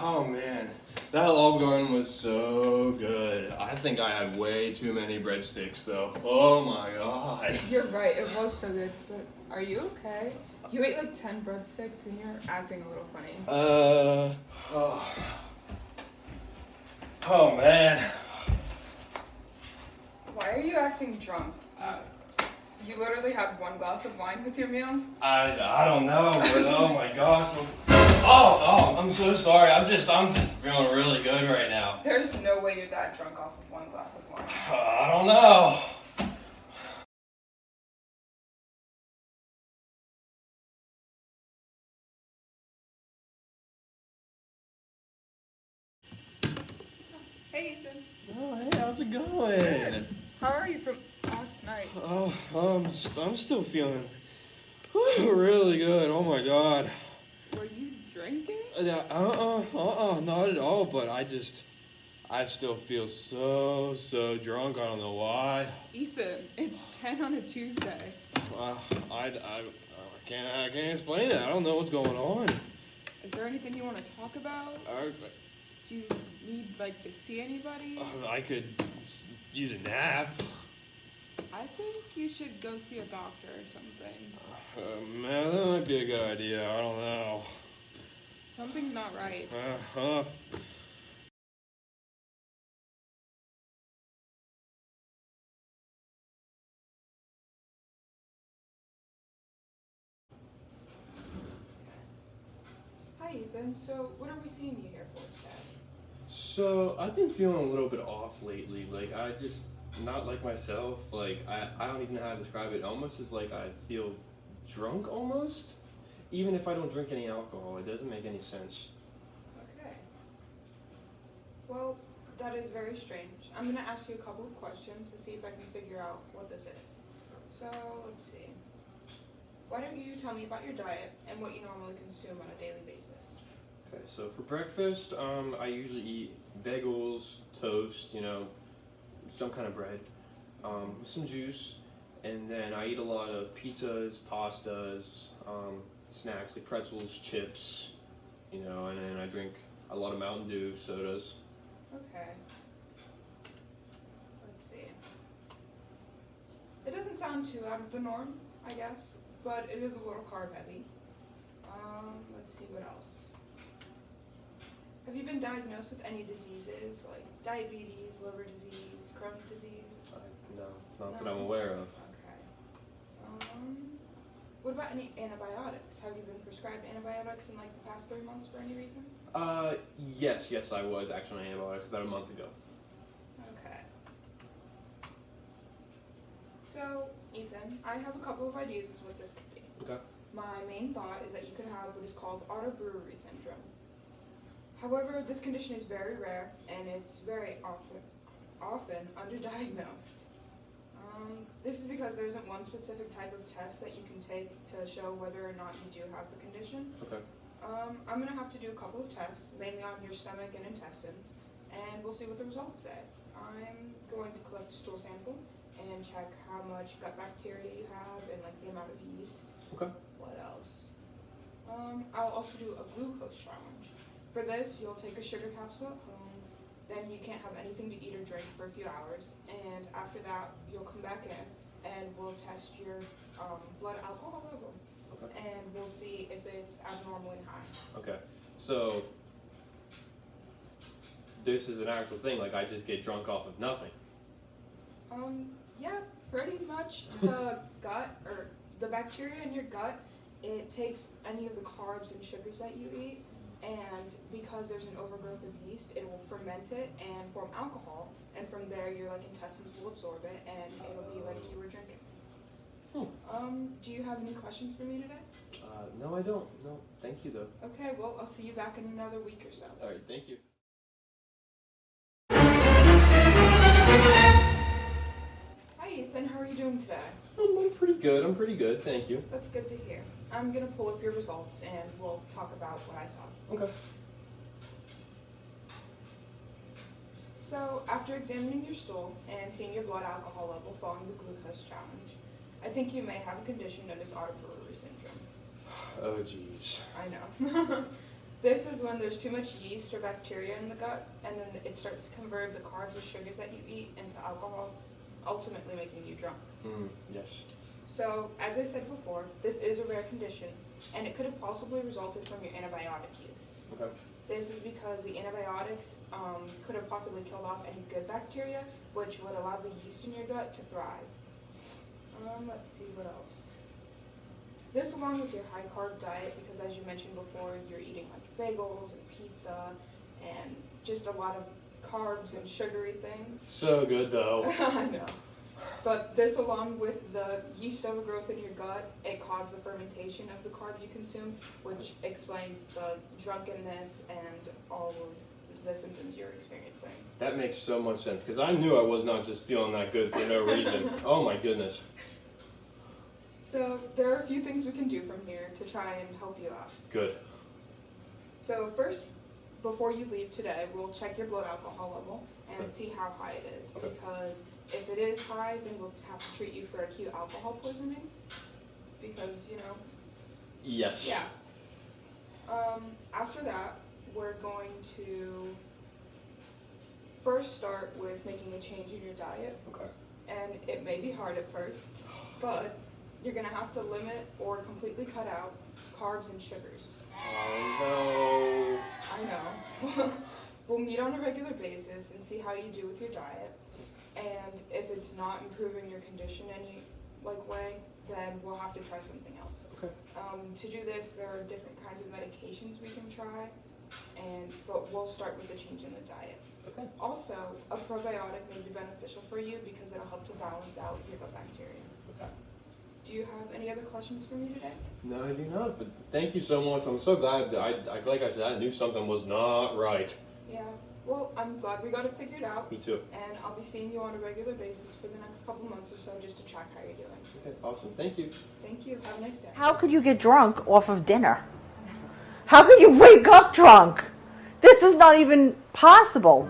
Oh man, that Olive Garden was so good. I think I had way too many breadsticks though. Oh my god. You're right, it was so good, but are you okay? You ate like 10 breadsticks and you're acting a little funny. Oh, oh man. Why are you acting drunk? You literally had one glass of wine with your meal? I don't know, but oh my gosh. Oh, I'm so sorry. I'm just feeling really good right now. There's no way you're that drunk off of one glass of wine. I don't know. Hey Ethan. Oh, hey, how's it going? Good. How are you from last night? Oh, I'm still feeling really good. Oh my god. Were you drinking? Yeah, not at all. But I still feel so drunk. I don't know why. Ethan, it's 10 on a Tuesday. I can't explain it. I don't know what's going on. Is there anything you want to talk about? Uh, Do you need to see anybody? I could use a nap. I think you should go see a doctor or something. Man, that might be a good idea. I don't know. Something's not right. Hi Ethan, so what are we seeing you here for today? So I've been feeling a little bit off lately. I just not like myself. I don't even know how to describe it. Almost as like I feel drunk almost. Even if I don't drink any alcohol, it doesn't make any sense. Okay. Well, that is very strange. I'm going to ask you a couple of questions to see if I can figure out what this is. So, let's see. Why don't you tell me about your diet and what you normally consume on a daily basis? Okay, so for breakfast, I usually eat bagels, toast, some kind of bread, some juice, and then I eat a lot of pizzas, pastas, snacks like pretzels, chips, and then I drink a lot of Mountain Dew, sodas. Okay. Let's see. It doesn't sound too out of the norm, I guess, but it is a little carb heavy. Let's see what else. Have you been diagnosed with any diseases like diabetes, liver disease, Crohn's disease? No, not that I'm aware of. Okay. What about any antibiotics? Have you been prescribed antibiotics in the past 3 months for any reason? Yes, I was actually on antibiotics about a month ago. Okay. So, Ethan, I have a couple of ideas as what this could be. Okay. My main thought is that you could have what is called Brewery syndrome. However, this condition is very rare and it's very often underdiagnosed. This is because there isn't one specific type of test that you can take to show whether or not you do have the condition. Okay. I'm going to have to do a couple of tests, mainly on your stomach and intestines, and we'll see what the results say. I'm going to collect a stool sample and check how much gut bacteria you have and the amount of yeast. Okay. What else? I'll also do a glucose challenge. For this, you'll take a sugar capsule at home, then you can't have anything to eat or drink for a few hours, and after that, you'll come back in and we'll test your blood alcohol level. Okay. And we'll see if it's abnormally high. Okay. So this is an actual thing. I just get drunk off of nothing. Yeah, pretty much. The gut, or the bacteria in your gut, it takes any of the carbs and sugars that you eat, and because there's an overgrowth of yeast, it will ferment it and form alcohol, and from there your intestines will absorb it, and it'll be like you were drinking. Do you have any questions for me today? No, I don't. No, thank you though. Okay, well, I'll see you back in another week or so. All right, thank you. Hi Ethan, how are you doing today? I'm pretty good, thank you. That's good to hear. I'm gonna pull up your results and we'll talk about what I saw. Okay. So, after examining your stool and seeing your blood alcohol level following the glucose challenge, I think you may have a condition known as Brewery syndrome. Oh, jeez. I know. This is when there's too much yeast or bacteria in the gut, and then it starts to convert the carbs or sugars that you eat into alcohol, ultimately making you drunk. Yes. So, as I said before, this is a rare condition, and it could have possibly resulted from your antibiotic use. Okay. This is because the antibiotics could have possibly killed off any good bacteria, which would allow the yeast in your gut to thrive. Let's see what else. This along with your high carb diet, because as you mentioned before, you're eating like bagels and pizza and just a lot of carbs and sugary things. So good though. I know. But this along with the yeast overgrowth in your gut, it caused the fermentation of the carbs you consume, which explains the drunkenness and all of the symptoms you're experiencing. That makes so much sense, because I knew I was not just feeling that good for no reason. Oh my goodness. So there are a few things we can do from here to try and help you out. Good. So first, before you leave today, we'll check your blood alcohol level and Okay. see how high it is. Okay. Because if it is high, then we'll have to treat you for acute alcohol poisoning. Because, Yes. yeah. After that, we're going to first start with making a change in your diet. Okay. And it may be hard at first, but you're going to have to limit or completely cut out carbs and sugars. Oh I know. We'll meet on a regular basis and see how you do with your diet. And if it's not improving your condition any way, then we'll have to try something else. Okay. To do this, there are different kinds of medications we can try, but we'll start with the change in the diet. Okay. Also, a probiotic may be beneficial for you because it'll help to balance out your gut bacteria. Okay. Do you have any other questions for me today? No, I do not. But thank you so much. I'm so glad that like I said, I knew something was not right. Yeah. Well, I'm glad we got it figured out. Me too. And I'll be seeing you on a regular basis for the next couple months or so just to track how you're doing. Okay. Awesome. Thank you. Thank you. Have a nice day. How could you get drunk off of dinner? How could you wake up drunk? This is not even possible.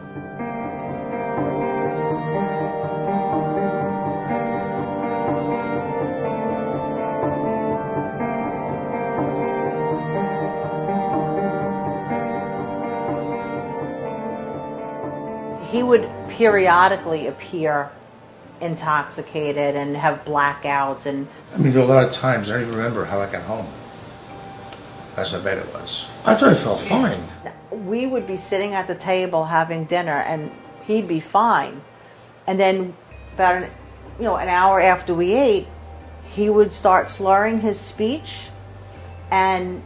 He would periodically appear intoxicated and have blackouts, and I mean, there were a lot of times I don't even remember how I got home. That's how bad it was. I thought I felt fine. we would be sitting at the table having dinner and he'd be fine. And then about an hour after we ate, he would start slurring his speech, and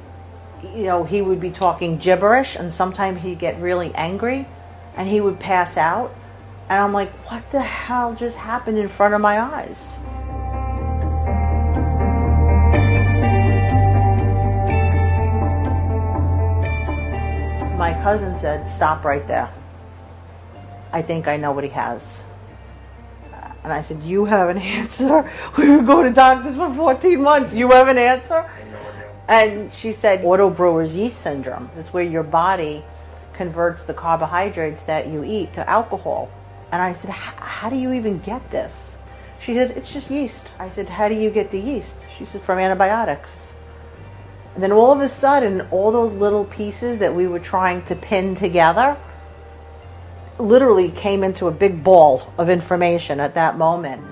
he would be talking gibberish, and sometimes he'd get really angry and he would pass out. And I'm like, what the hell just happened in front of my eyes? My cousin said, stop right there. I think I know what he has. And I said, you have an answer? We would go to doctors for 14 months. You have an answer? And she said, auto brewer's yeast syndrome. It's where your body converts the carbohydrates that you eat to alcohol. And I said, how do you even get this? She said, it's just yeast. I said, how do you get the yeast? She said, from antibiotics. And then all of a sudden, all those little pieces that we were trying to pin together literally came into a big ball of information at that moment.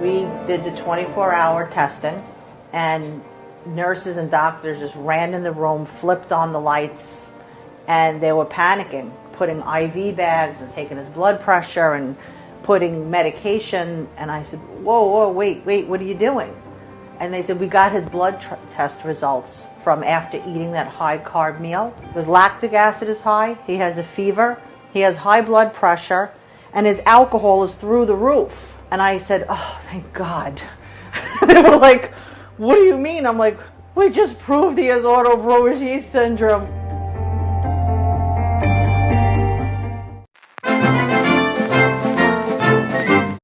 We did the 24-hour testing, and nurses and doctors just ran in the room, flipped on the lights, and they were panicking, putting IV bags and taking his blood pressure and putting medication. And I said, whoa, wait, what are you doing? And they said, we got his blood test results from after eating that high carb meal. His lactic acid is high, he has a fever, he has high blood pressure, and his alcohol is through the roof. And I said, oh, thank God. They were like, what do you mean? I'm like, we just proved he has auto brewer's yeast syndrome.